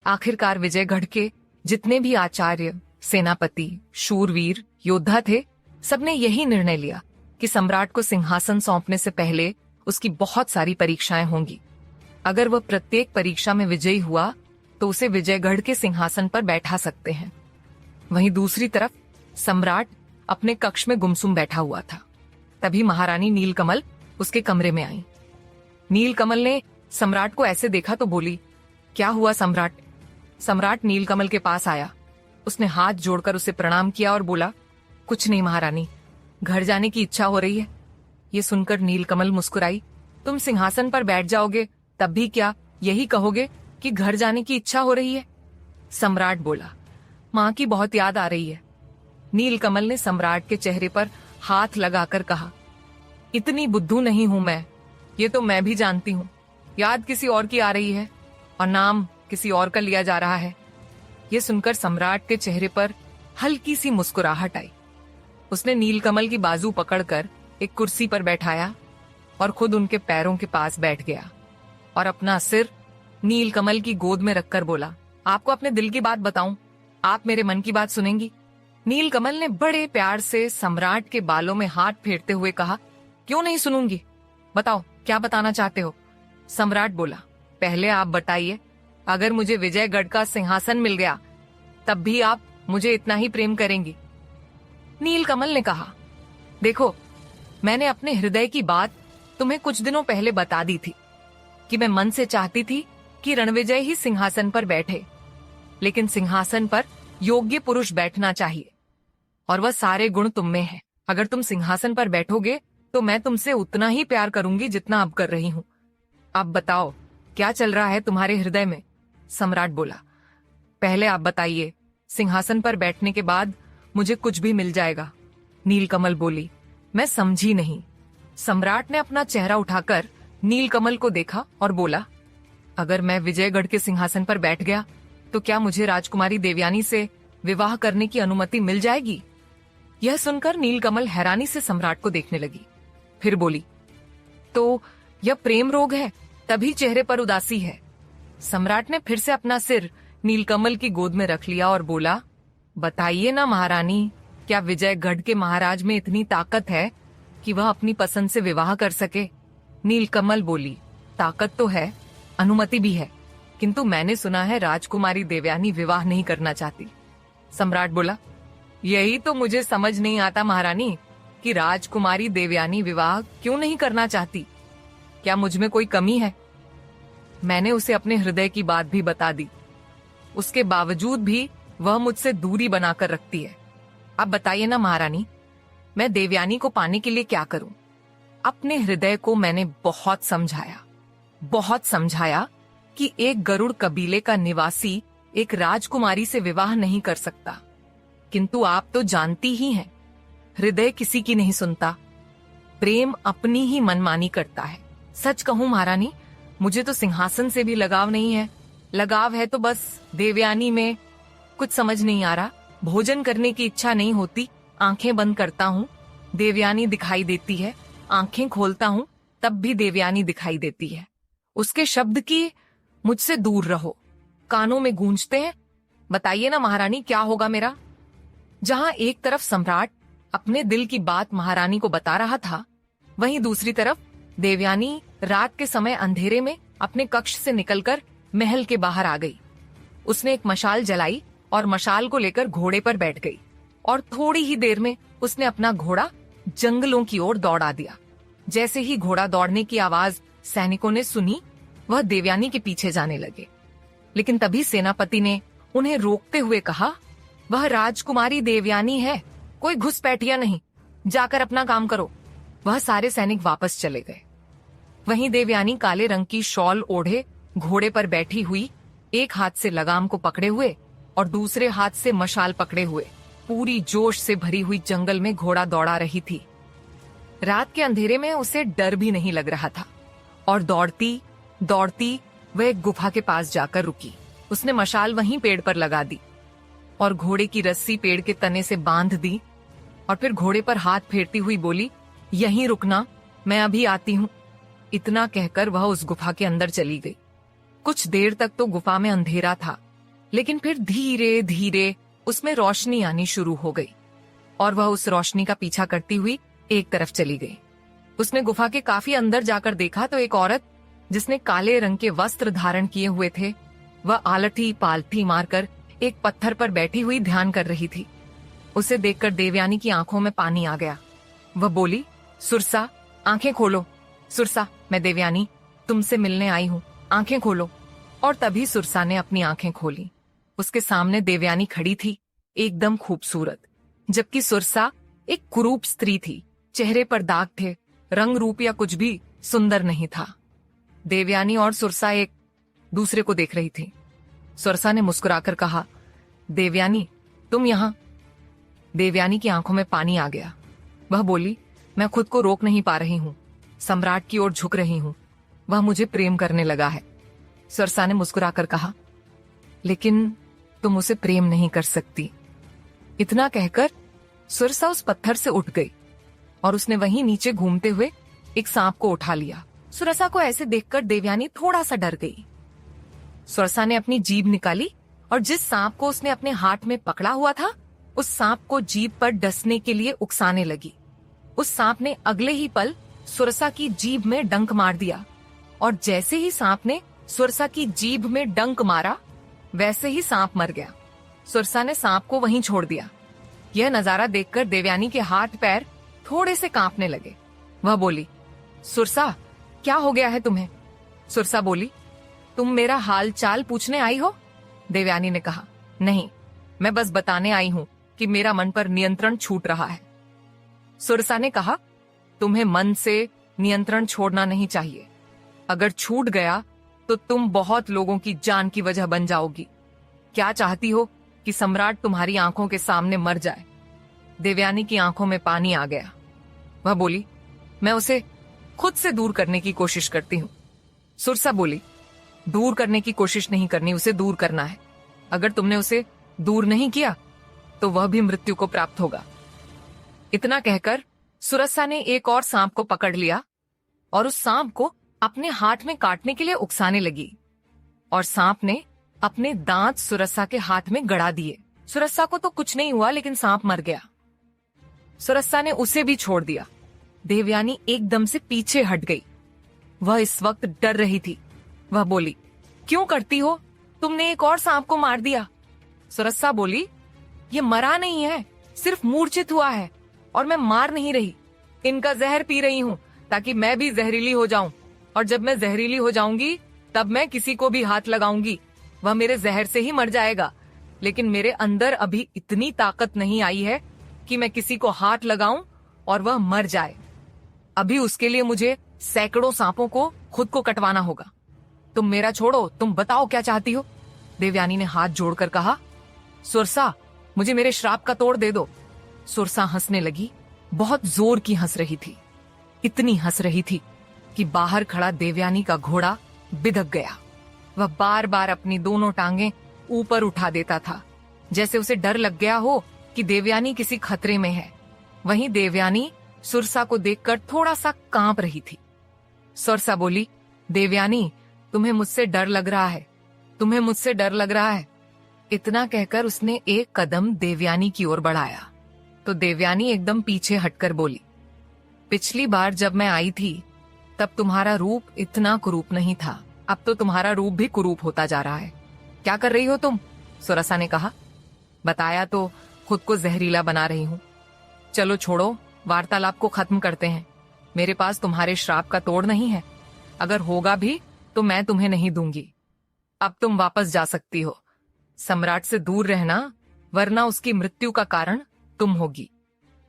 आखिरकार विजयगढ़ के जितने भी आचार्य, सेनापति, शूरवीर, योद्धा थे, सबने यही निर्णय लिया कि सम्राट को सिंहासन सौंपने से पहले उसकी बहुत सारी परीक्षाएं होंगी। अगर वह प्रत्येक परीक्षा में विजयी हुआ तो उसे विजयगढ़ के सिंहासन पर बैठा सकते हैं। वहीं दूसरी तरफ सम्राट अपने कक्ष में गुमसुम बैठा हुआ था। तभी महारानी नीलकमल उसके कमरे में आई। नीलकमल ने सम्राट को ऐसे देखा तो बोली, क्या हुआ सम्राट? सम्राट नीलकमल के पास आया। उसने हाथ जोड़कर उसे प्रणाम किया और बोला, कुछ नहीं महारानी, घर जाने की इच्छा हो रही है। ये सुनकर नीलकमल मुस्कुराई। तुम सिंहासन पर बैठ जाओगे तब भी क्या यही कहोगे कि घर जाने की इच्छा हो रही है? सम्राट बोला, माँ की बहुत याद आ रही है। नीलकमल ने सम्राट के चेहरे पर हाथ लगाकर कहा, इतनी बुद्धू नहीं हूं मैं, ये तो मैं भी जानती हूँ। याद किसी और की आ रही है और नाम किसी और का लिया जा रहा है। ये सुनकर सम्राट के चेहरे पर हल्की सी मुस्कुराहट आई। उसने नीलकमल की बाजू पकड़कर एक कुर्सी पर बैठाया और खुद उनके पैरों के पास बैठ गया और अपना सिर नीलकमल की गोद में रखकर बोला, आपको अपने दिल की बात बताऊं, आप मेरे मन की बात सुनेंगी? नीलकमल ने बड़े प्यार से सम्राट के बालों में हाथ फेरते हुए कहा, क्यों नहीं सुनूंगी, बताओ क्या बताना चाहते हो? सम्राट बोला, पहले आप बताइए, अगर मुझे विजयगढ़ का सिंहासन मिल गया तब भी आप मुझे इतना ही प्रेम करेंगी? नीलकमल ने कहा, देखो, मैंने अपने हृदय की बात तुम्हें कुछ दिनों पहले बता दी थी कि मैं मन से चाहती थी कि रणविजय ही सिंहासन पर बैठे, लेकिन सिंहासन पर योग्य पुरुष बैठना चाहिए और वह सारे गुण तुम में है। अगर तुम सिंहासन पर बैठोगे तो मैं तुमसे उतना ही प्यार करूंगी जितना अब कर रही हूं। अब बताओ क्या चल रहा है तुम्हारे हृदय में? सम्राट बोला, पहले आप बताइए, सिंहासन पर बैठने के बाद मुझे कुछ भी मिल जाएगा। नीलकमल बोली, मैं समझी नहीं। सम्राट ने अपना चेहरा उठाकर नीलकमल को देखा और बोला, अगर मैं विजयगढ़ के सिंहासन पर बैठ गया तो क्या मुझे राजकुमारी देवयानी से विवाह करने की अनुमति मिल जाएगी? यह सुनकर नीलकमल हैरानी से सम्राट को देखने लगी। फिर बोली, तो यह प्रेम रोग है, तभी चेहरे पर उदासी है। सम्राट ने फिर से अपना सिर नीलकमल की गोद में रख लिया और बोला, बताइए ना महारानी, क्या विजयगढ़ के महाराज में इतनी ताकत है कि वह अपनी पसंद से विवाह कर सके? नीलकमल बोली, ताकत तो है, अनुमति भी है, किंतु मैंने सुना है राजकुमारी देवयानी विवाह नहीं करना चाहती। सम्राट बोला, यही तो मुझे समझ नहीं आता महारानी कि राजकुमारी देवयानी विवाह क्यों नहीं करना चाहती। क्या मुझ में कोई कमी है? मैंने उसे अपने हृदय की बात भी बता दी, उसके बावजूद भी वह मुझसे दूरी बनाकर रखती है। अब बताइए ना महारानी, मैं देवयानी को पाने के लिए क्या करूं? अपने हृदय को मैंने बहुत समझाया कि एक गरुड़ कबीले का निवासी एक राजकुमारी से विवाह नहीं कर सकता, किंतु आप तो जानती ही हैं, हृदय किसी की नहीं सुनता, प्रेम अपनी ही मनमानी करता है। सच कहूं महारानी, मुझे तो सिंहासन से भी लगाव नहीं है। लगाव है तो बस देवयानी में। कुछ समझ नहीं आ रहा, भोजन करने की इच्छा नहीं होती, आंखें बंद करता हूँ, देवयानी दिखाई देती है, आंखें खोलता हूँ तब भी देवयानी दिखाई देती है। उसके शब्द की मुझसे दूर रहो, कानों में गूंजते हैं। बताइए ना महारानी, क्या होगा मेरा? जहां एक तरफ सम्राट अपने दिल की बात महारानी को बता रहा था, वहीं दूसरी तरफ देवयानी रात के समय अंधेरे में अपने कक्ष से निकलकर महल के बाहर आ गई। उसने एक मशाल जलाई और मशाल को लेकर घोड़े पर बैठ गई और थोड़ी ही देर में उसने अपना घोड़ा जंगलों की ओर दौड़ा दिया। जैसे ही घोड़ा दौड़ने की आवाज सैनिकों ने सुनी, वह देवयानी के पीछे जाने लगे, लेकिन तभी सेनापति ने उन्हें रोकते हुए कहा, वह राजकुमारी देवयानी है, कोई घुसपैठिया नहीं, जाकर अपना काम करो। वह सारे सैनिक वापस चले गए। वहीं देवयानी काले रंग की शॉल ओढ़े घोड़े पर बैठी हुई, एक हाथ से लगाम को पकड़े हुए और दूसरे हाथ से मशाल पकड़े हुए, पूरी जोश से भरी हुई जंगल में घोड़ा दौड़ा रही थी। रात के अंधेरे में उसे डर भी नहीं लग रहा था और दौड़ती दौड़ती वह एक गुफा के पास जाकर रुकी। उसने मशाल वहीं पेड़ पर लगा दी और घोड़े की रस्सी पेड़ के तने से बांध दी और फिर घोड़े पर हाथ फेरती हुई बोली, यहीं रुकना, मैं अभी आती हूँ। इतना कहकर वह उस गुफा के अंदर चली गई। कुछ देर तक तो गुफा में अंधेरा था, लेकिन फिर धीरे धीरे उसमें रोशनी आनी शुरू हो गई और वह उस रोशनी का पीछा करती हुई एक तरफ चली गई। उसने गुफा के काफी अंदर जाकर देखा तो एक औरत जिसने काले रंग के वस्त्र धारण किए हुए थे, वह आलठी पालथी मारकर एक पत्थर पर बैठी हुई ध्यान कर रही थी। उसे देखकर देवयानी की आंखों में पानी आ गया। वह बोली, सुरसा, आंखें खोलो। सुरसा, मैं देवयानी तुमसे मिलने आई हूँ, आंखें खोलो। और तभी सुरसा ने अपनी आंखें खोली। उसके सामने देवयानी खड़ी थी, एकदम खूबसूरत, जबकि सुरसा एक कुरूप स्त्री थी। चेहरे पर दाग थे, रंग रूप या कुछ भी सुंदर नहीं था। देवयानी और सुरसा एक दूसरे को देख रही थी। सुरसा ने मुस्कुराकर कहा, देवयानी तुम यहाँ। देवयानी की आंखों में पानी आ गया। वह बोली, मैं खुद को रोक नहीं पा रही हूँ, सम्राट की ओर झुक रही हूँ, वह मुझे प्रेम करने लगा है। सुरसा ने मुस्कुराकर कहा, लेकिन तुम उसे प्रेम नहीं कर सकती। इतना कहकर सुरसा उस पत्थर से उठ गई और उसने वहीं नीचे घूमते हुए एक सांप को उठा लिया। सुरसा को ऐसे देखकर देवयानी थोड़ा सा डर गई। सुरसा ने अपनी जीभ निकाली और जिस सांप को उसने अपने हाथ में पकड़ा हुआ था, उस सांप को जीभ पर डसने के लिए उकसाने लगी। उस सांप ने अगले ही पल सुरसा की जीभ में डंक मार दिया और जैसे ही सांप ने सुरसा की जीभ में डंक मारा, वैसे ही सांप मर गया। सुरसा ने सांप को वहीं छोड़ दिया। यह नजारा देखकर देवयानी के हाथ पैर थोड़े से कांपने लगे। वह बोली, सुरसा क्या हो गया है तुम्हें? सुरसा बोली, तुम मेरा हाल चाल पूछने आई हो? देवयानी ने कहा, नहीं, मैं बस बताने आई हूँ कि मेरा मन पर नियंत्रण छूट रहा है। सुरसा ने कहा, तुम्हें मन से नियंत्रण छोड़ना नहीं चाहिए। अगर छूट गया तो तुम बहुत लोगों की जान की वजह बन जाओगी। क्या चाहती हो कि सम्राट तुम्हारी आंखों के सामने मर जाए? देवयानी की आंखों में पानी आ गया। वह बोली, मैं उसे खुद से दूर करने की कोशिश करती हूँ। सुरसा बोली, दूर करने की कोशिश नहीं करनी, उसे दूर करना है। अगर तुमने उसे दूर नहीं किया तो वह भी मृत्यु को प्राप्त होगा। इतना कहकर सुरसा ने एक और सांप को पकड़ लिया और उस सांप को अपने हाथ में काटने के लिए उकसाने लगी और सांप ने अपने दांत सुरसा के हाथ में गड़ा दिए। सुरसा को तो कुछ नहीं हुआ, लेकिन सांप मर गया। सुरसा ने उसे भी छोड़ दिया। देवयानी एकदम से पीछे हट गई। वह इस वक्त डर रही थी। वह बोली, क्यों करती हो? तुमने एक और सांप को मार दिया। सुरसा बोली, ये मरा नहीं है, सिर्फ मूर्छित हुआ है और मैं मार नहीं रही। इनका जहर पी रही हूँ ताकि मैं भी जहरीली हो जाऊं, और जब मैं जहरीली हो जाऊंगी तब मैं किसी को भी हाथ लगाऊंगी, वह मेरे जहर से ही मर जाएगा। लेकिन मेरे अंदर अभी इतनी ताकत नहीं आई है कि मैं किसी को हाथ लगाऊं और वह मर जाए। अभी उसके लिए मुझे सैकड़ों सांपों को खुद को कटवाना होगा। तुम मेरा छोड़ो, तुम बताओ क्या चाहती हो? देवयानी ने हाथ जोड़कर कहा, सुरसा मुझे मेरे श्राप का तोड़ दे दो। सुरसा हंसने लगी, बहुत जोर की हंस रही थी। इतनी हंस रही थी कि बाहर खड़ा देवयानी का घोड़ा बिदक गया। वह बार बार अपनी दोनों टांगें ऊपर उठा देता था, जैसे उसे डर लग गया हो कि देवयानी किसी खतरे में है। वहीं देवयानी सुरसा को देखकर थोड़ा सा कांप रही थी। सुरसा बोली, देवयानी तुम्हें मुझसे डर लग रहा है, तुम्हें मुझसे डर लग रहा है। इतना कहकर उसने एक कदम देवयानी की ओर बढ़ाया तो देवयानी एकदम पीछे हटकर बोली, पिछली बार जब मैं आई थी तब तुम्हारा रूप इतना कुरूप नहीं था, अब तो तुम्हारा रूप भी कुरूप होता जा रहा है। क्या कर रही हो तुम? सुरसा ने कहा। बताया तो, खुद को जहरीला बना रही हूँ। चलो छोड़ो, वार्तालाप को खत्म करते हैं। मेरे पास तुम्हारे श्राप का तोड़ नहीं है, अगर होगा भी तो मैं तुम्हें नहीं दूंगी। अब तुम वापस जा सकती हो। सम्राट से दूर रहना, वरना उसकी मृत्यु का कारण तुम होगी।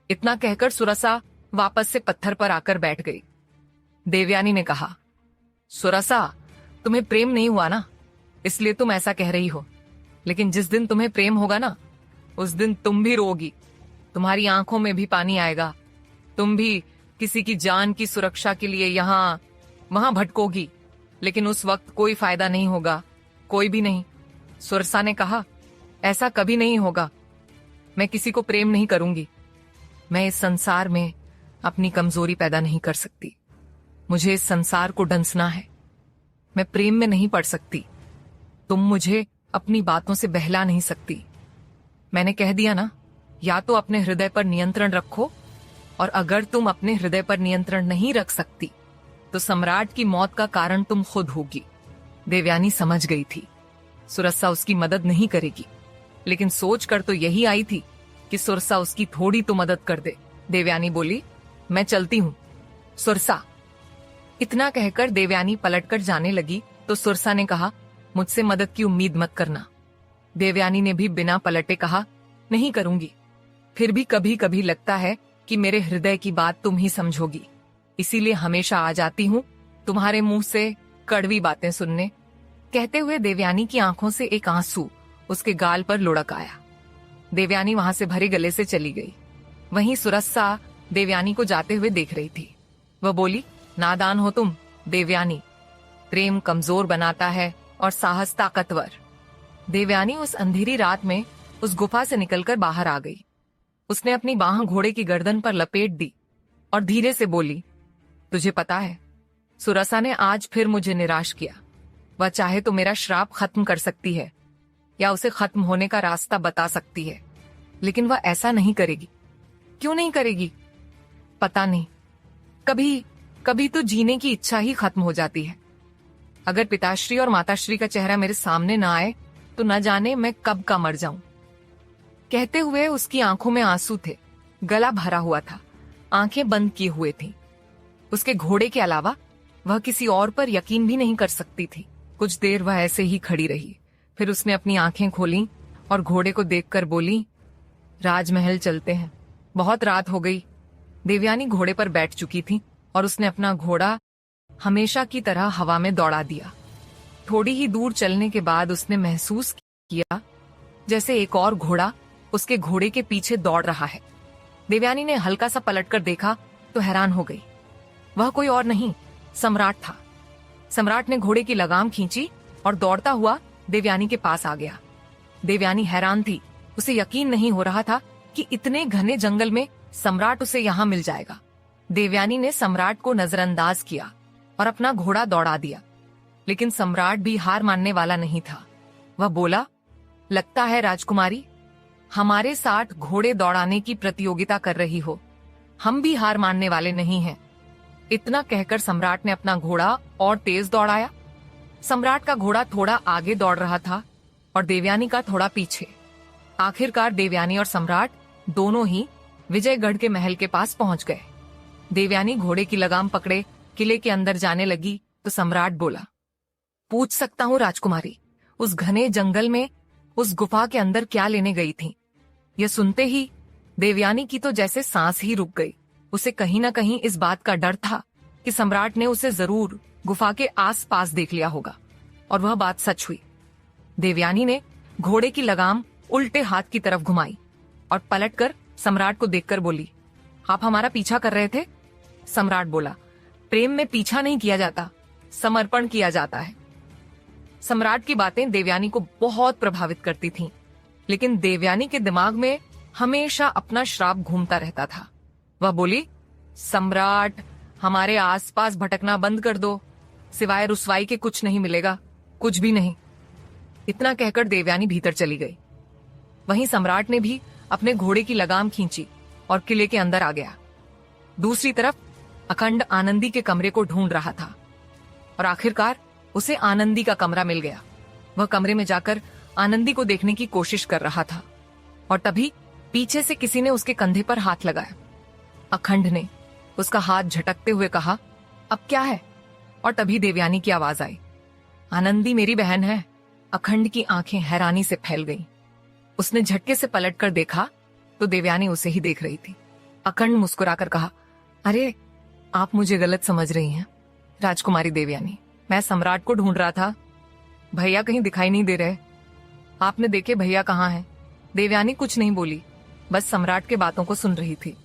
इतना कहकर सुरसा वापस से पत्थर पर आकर बैठ गई। देवयानी ने कहा, सुरसा तुम्हें प्रेम नहीं हुआ ना, इसलिए तुम ऐसा कह रही हो। लेकिन जिस दिन तुम्हें प्रेम होगा ना, उस दिन तुम भी रोगी, तुम्हारी आंखों में भी पानी आएगा, तुम भी किसी की जान की सुरक्षा के लिए यहाँ वहां भटकोगी, लेकिन उस वक्त कोई फायदा नहीं होगा, कोई भी नहीं। सुरसा ने कहा, ऐसा कभी नहीं होगा, मैं किसी को प्रेम नहीं करूंगी। मैं इस संसार में अपनी कमजोरी पैदा नहीं कर सकती, मुझे इस संसार को डंसना है। मैं प्रेम में नहीं पड़ सकती। तुम मुझे अपनी बातों से बहला नहीं सकती। मैंने कह दिया ना, या तो अपने हृदय पर नियंत्रण रखो, और अगर तुम अपने हृदय पर नियंत्रण नहीं रख सकती तो सम्राट की मौत का कारण तुम खुद होगी। देवयानी समझ गई थी सुरसा उसकी मदद नहीं करेगी, लेकिन सोच कर तो यही आई थी कि सुरसा उसकी थोड़ी तो मदद कर दे। देवयानी बोली, मैं चलती हूं सुरसा। इतना कहकर देवयानी पलटकर जाने लगी तो सुरसा ने कहा, मुझसे मदद की उम्मीद मत करना। देवयानी ने भी बिना पलटे कहा, नहीं करूंगी। फिर भी कभी कभी लगता है कि मेरे हृदय की बात तुम ही समझोगी, इसीलिए हमेशा आ जाती हूँ तुम्हारे मुंह से कड़वी बातें सुनने। कहते हुए देवयानी की आंखों से एक आंसू उसके गाल पर लुढ़क आया। देवयानी वहां से भरे गले से चली गई। वहीं सुरसा देवयानी को जाते हुए देख रही थी। वह बोली, नादान हो तुम देवयानी, प्रेम कमजोर बनाता है और साहस ताकतवर। देवयानी उस अंधेरी रात में उस गुफा से निकलकर बाहर आ गई। उसने अपनी बाह घोड़े की गर्दन पर लपेट दी और धीरे से बोली, तुझे पता है सुरसा ने आज फिर मुझे निराश किया। वह चाहे तो मेरा श्राप खत्म कर सकती है या उसे खत्म होने का रास्ता बता सकती है, लेकिन वह ऐसा नहीं करेगी। क्यों नहीं करेगी? पता नहीं, कभी कभी तो जीने की इच्छा ही खत्म हो जाती है। अगर पिताश्री और माताश्री का चेहरा मेरे सामने ना आए तो न जाने मैं कब का मर जाऊं। कहते हुए उसकी आंखों में आंसू थे, गला भरा हुआ था, आंखें बंद किए हुए थी। उसके घोड़े के अलावा वह किसी और पर यकीन भी नहीं कर सकती थी। कुछ देर वह ऐसे ही खड़ी रही, फिर उसने अपनी आंखें खोली और घोड़े को देखकर बोली, राजमहल चलते हैं, बहुत रात हो गई। देवयानी घोड़े पर बैठ चुकी थी और उसने अपना घोड़ा हमेशा की तरह हवा में दौड़ा दिया। थोड़ी ही दूर चलने के बाद उसने महसूस किया जैसे एक और घोड़ा उसके घोड़े के पीछे दौड़ रहा है। देवयानी ने हल्का सा पलटकर देखा तो हैरान हो गई। वह कोई और नहीं, सम्राट था। सम्राट ने घोड़े की लगाम खींची और दौड़ता हुआ देवयानी के पास आ गया। देवयानी हैरान थी, उसे यकीन नहीं हो रहा था कि इतने घने जंगल में सम्राट उसे यहाँ मिल जाएगा। देवयानी ने सम्राट को नजरअंदाज किया और अपना घोड़ा दौड़ा दिया, लेकिन सम्राट भी हार मानने वाला नहीं था। वह बोला, लगता है राजकुमारी हमारे साथ घोड़े दौड़ाने की प्रतियोगिता कर रही हो, हम भी हार मानने वाले नहीं हैं। इतना कहकर सम्राट ने अपना घोड़ा और तेज दौड़ाया। सम्राट का घोड़ा थोड़ा आगे दौड़ रहा था और देवयानी का थोड़ा पीछे। आखिरकार देवयानी और सम्राट दोनों ही विजयगढ़ के महल के पास पहुंच गए। देवयानी घोड़े की लगाम पकड़े किले के अंदर जाने लगी तो सम्राट बोला, पूछ सकता हूँ राजकुमारी, उस घने जंगल में उस गुफा के अंदर क्या लेने गई थी? यह सुनते ही देवयानी की तो जैसे सांस ही रुक गई। उसे कहीं ना कहीं इस बात का डर था कि सम्राट ने उसे जरूर गुफा के आसपास देख लिया होगा, और वह बात सच हुई। देवयानी ने घोड़े की लगाम उल्टे हाथ की तरफ घुमाई और पलटकर सम्राट को देखकर बोली, आप हमारा पीछा कर रहे थे? सम्राट बोला, प्रेम में पीछा नहीं किया जाता, समर्पण किया जाता है। सम्राट की बातें देवयानी को बहुत प्रभावित करती थीं, लेकिन देवयानी के दिमाग में हमेशा अपना श्राप घूमता रहता था। वह बोली, सम्राट हमारे आसपास भटकना बंद कर दो, सिवाय रुसवाई के कुछ नहीं मिलेगा, कुछ भी नहीं। इतना कहकर देवयानी भीतर चली गई। वहीं सम्राट ने भी अपने घोड़े की लगाम खींची और किले के अंदर आ गया। दूसरी तरफ अखंड आनंदी के कमरे को ढूंढ रहा था और आखिरकार उसे आनंदी का कमरा मिल गया। वह कमरे में जाकर आनंदी को देखने की कोशिश कर रहा था और तभी पीछे से किसी ने उसके कंधे पर हाथ लगाया। अखंड ने उसका हाथ झटकते हुए कहा, अब क्या है? और तभी देवयानी की आवाज आई, आनंदी मेरी बहन है। अखंड की आंखें हैरानी से फैल गईं। उसने झटके से पलटकर देखा तो देवयानी उसे ही देख रही थी। अखंड मुस्कुराकर कहा, अरे आप मुझे गलत समझ रही हैं राजकुमारी देवयानी, मैं सम्राट को ढूंढ रहा था, भैया कहीं दिखाई नहीं दे रहे। आपने देखे भैया कहाँ हैं? देवयानी कुछ नहीं बोली, बस सम्राट के बातों को सुन रही थी।